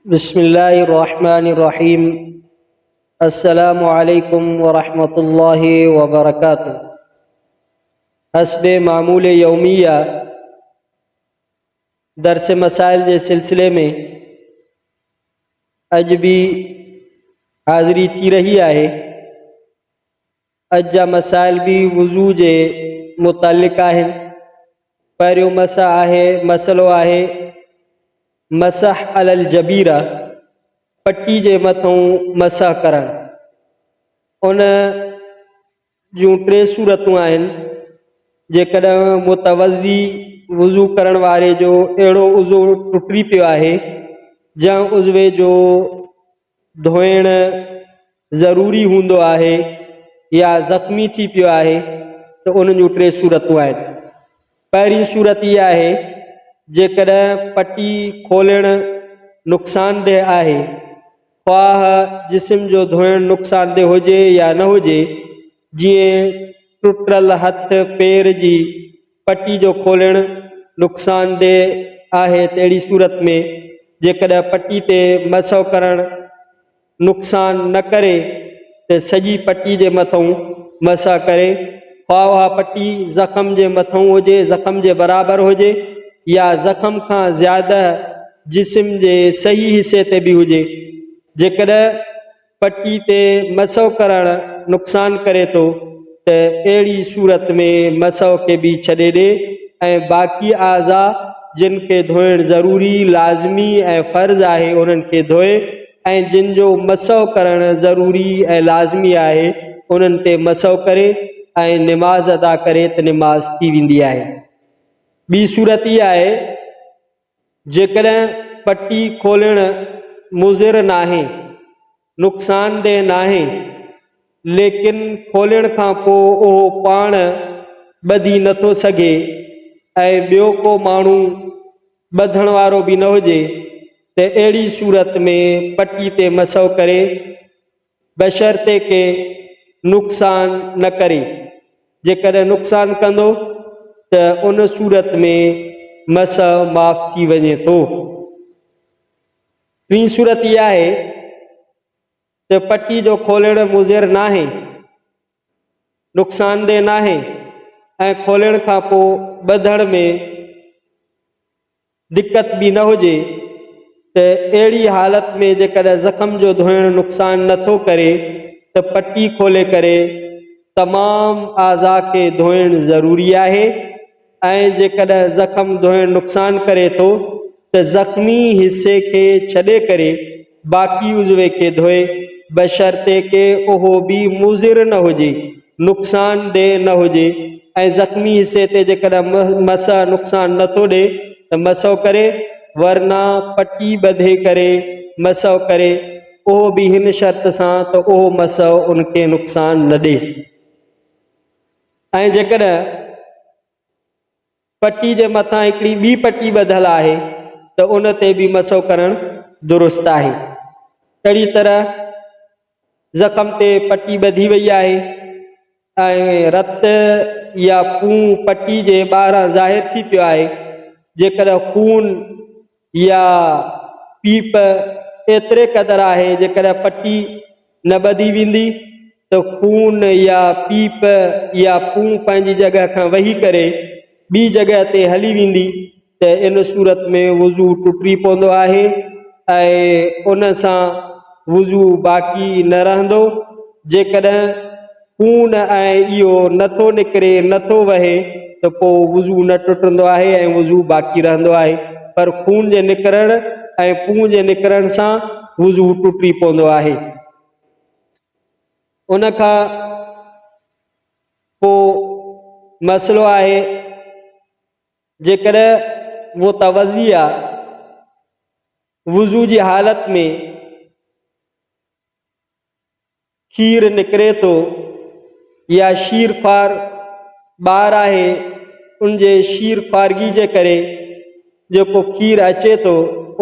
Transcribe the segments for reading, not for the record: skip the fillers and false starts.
बिस्मिल्लाहिर्रहमानिर्रहीम। अस्सलामु अलैकुम वरहमतुल्लाहि वबरकातुह। हस्बे मामूल यौमिया दरस मसाइल के सिलसिले में अज भी हाज़िरी थी रही है। अज जा मसाइल भी वुज़ू के मुतालिक आहिनि। पहिरियों मसलो आहे मसह अलल जबीरा, पट्टी के मथों मसह करण। उन जूं टे सूरतूं आहिनि। जेकॾहिं मुतवज़ी वुज़ू करण वारे जो अहिड़ो उज़ू टुटी पियो आहे जंहिं उज़वे जो धोइण ज़रूरी हूंदो आहे या ज़ख़्मी थी पियो आहे तो उन जूं टे सूरतूं आहिनि। पहिरीं सूरत इहा आहे जेकॾहिं पट्टी खोलण नुक़सानदेह आहे, ख़्वाह जिस्म जो धोइण नुक़सानदेह हुजे या न हुजे। जीअं टुटल हथ पेर जी पट्टी जो खोलण नुक़सानदेह आहे त अहिड़ी सूरत में जेकॾहिं पट्टी ते मसह करण नुक़सान न करे त सॼी पट्टी जे मथों मसह करे, ख़्वाह उहा पट्टी ज़ख़्म जे मथों हुजे, ज़ख़्म जे बराबरि हुजे या ज़ख़्म खां ज़्यादा जिस्म के सही हिस्से ते भी हुजे। जेकॾहिं पट्टी ते मसह करण नुक़सान करे तो त अहिड़ी सूरत में मसह के भी छॾे ॾे ऐं बाक़ी आज़ा जिन के धोइण ज़रूरी लाज़मी ऐं फ़र्ज़ आहे उन्हनि खे धोए ऐं जिन जो मसह करण ज़रूरी ऐं लाज़मी आहे उन्हनि ते मसह करे ऐं निमाज़ अदा करे त निमाज़ थी वेंदी आहे। ॿी सूरत इहा आहे जेकॾहिं पट्टी खोलण मुज़िर नाहे, नुक़सानदेह नाहे, लेकिन खोलण खां पोइ उहो पाण ॿधी नथो सघे ऐं ॿियो को माण्हू ॿधण वारो भी न हुजे त अहिड़ी सूरत में पट्टी ते मसह करे बशर्ते के नुक़सान न करे। जेकॾहिं नुक़सान कंदो त उन सूरत में मसह माफ़ थी वञे थो। टी सूरत इहा आहे त पट्टी जो खोलण मुज़िर नाहे, नुक़सानदेह नाहे ऐं खोलण खां पोइ ॿधण में दिक़त भी न हुजे त अहिड़ी हालत में जेकॾहिं ज़ख़्म जो धोइण नुक़सान नथो करे त पट्टी खोले करे तमाम आज़ा के धोइण ज़रूरी आहे। ऐं जेकॾहिं ज़ख़्म धोइण नुक़सान करे तो त ज़ख़्मी हिस्से के छॾे करे बाक़ी उज़वे के धोए, बशर्ते के उहो भी मुज़िर न हुजे, नुक़सानदेह न हुजे ऐं ज़ख़्मी हिस्से ते जेकॾहिं मसह नुक़सान नथो ॾे त मसह करे, वरना पट्टी ॿधे करे मसह करे, उहो भी हिन शर्त सां त उहो मसह उनके नुक़सान न ॾे। ऐं जेकॾहिं पट्टी जे मथां हिकिड़ी ॿी पट्टी ॿधल आहे त उन ते भी मसह करण दुरुस्त आहे। अहिड़ी तरह ज़ख़्म ते पट्टी ॿधी वई आहे ऐं रत या खून पट्टी जे ॿाहिरां ज़ाहिर थी पियो आहे। जेकॾहिं खून या पीप एतिरे क़दुरु आहे जेकॾहिं पट्टी न ॿधी वेंदी तो खून या पीप या खून पंहिंजी जगह खां वही करे ॿी जगह ते हली वेंदी त इन सूरत में वुज़ू टुटी पवंदो आहे ऐं उन सां वुज़ू बाक़ी न रहंदो। जेकॾहिं खून ऐं इहो नथो निकिरे, नथो वहे त पोइ वुज़ू न टुटंदो आहे ऐं वुज़ू बाक़ी रहंदो आहे। पर खून जे निकिरण ऐं पूं जे निकिरण सां वुज़ू टुटी पवंदो आहे। उन खां पोइ मसलो आहे जेकॾहिं मुतवज़्ज़िया वुज़ू जी हालत में खीर निकिरे तो या शीर ख़्वार ॿार आहे उन जे शीर ख़्वारगी जे करे जेको खीर अचे तो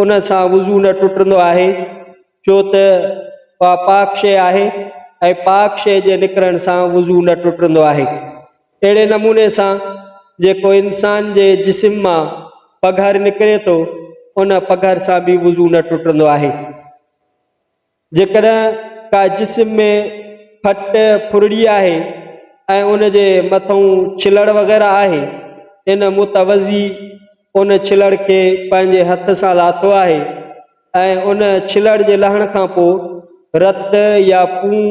उन सां वुज़ू न टुटंदो आहे, छो त उहा पाक शइ आहे ऐं पाक शइ जे निकिरण सां वुज़ू न टुटंदो आहे। अहिड़े नमूने सां जेको इंसान जे जिस्म मां पघर निकिरे तो उन पघर सां बि वुज़ू न टुटंदो आहे। जेकॾहिं का जिस्म में फट फुरड़ी आहे ऐं उन जे मथां छिलड़ वग़ैरह आहे, इन मुतवज़ी उन छिलड़ खे पंहिंजे हथ सां लाथो आहे ऐं उन छिलड़ जे लहण खां पोइ रत या पूं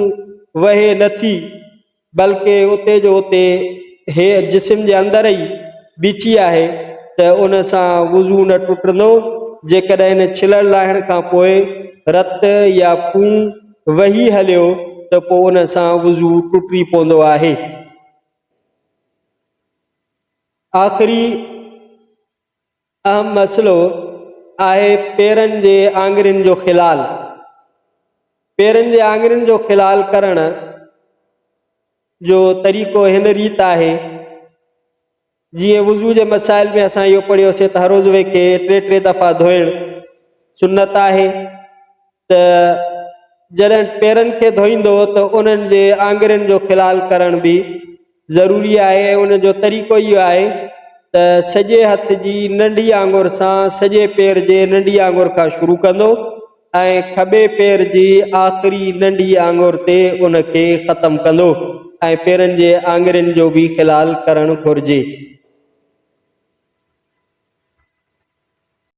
वहे नथी, बल्कि उते जो उते हे जिस्म जे अंदरि ई बीठी आहे, त उन सां वुज़ू न टुटंदो। जेकॾहिं इन छिलड़ लाहिण खां पोइ रत या पूं वही हलियो त पोइ उन सां वुज़ू टुटी पवंदो आहे। आख़िरी अहम मसइलो आहे पेरनि जे आङुरियुनि जो ख़िलाल। पेरनि जे आङुरियुनि जो ख़िलाल करण जो तरीक़ो हिन रीति आहे, जीअं वुज़ू जे मसाइल में असां इहो पढ़ियोसीं त हर उज़वे खे 3 दफ़ा धोइणु सुन्नत आहे। त जॾहिं पेरनि खे धोईंदो त उन्हनि जे आङुरियुनि जो ख़िलाल करण बि ज़रूरी आहे। ऐं उन जो तरीक़ो इहो आहे त सॼे हथ जी नंढी आङुर सां सॼे पेर जे नंढी आङुर खां शुरू कंदो ऐं खॿे पेर जी आख़िरी नंढी आङुर ते उन खे ख़तमु कंदो ऐं पेरनि जे आङुरियुनि जो बि ख़िलाल करणु घुरिजे।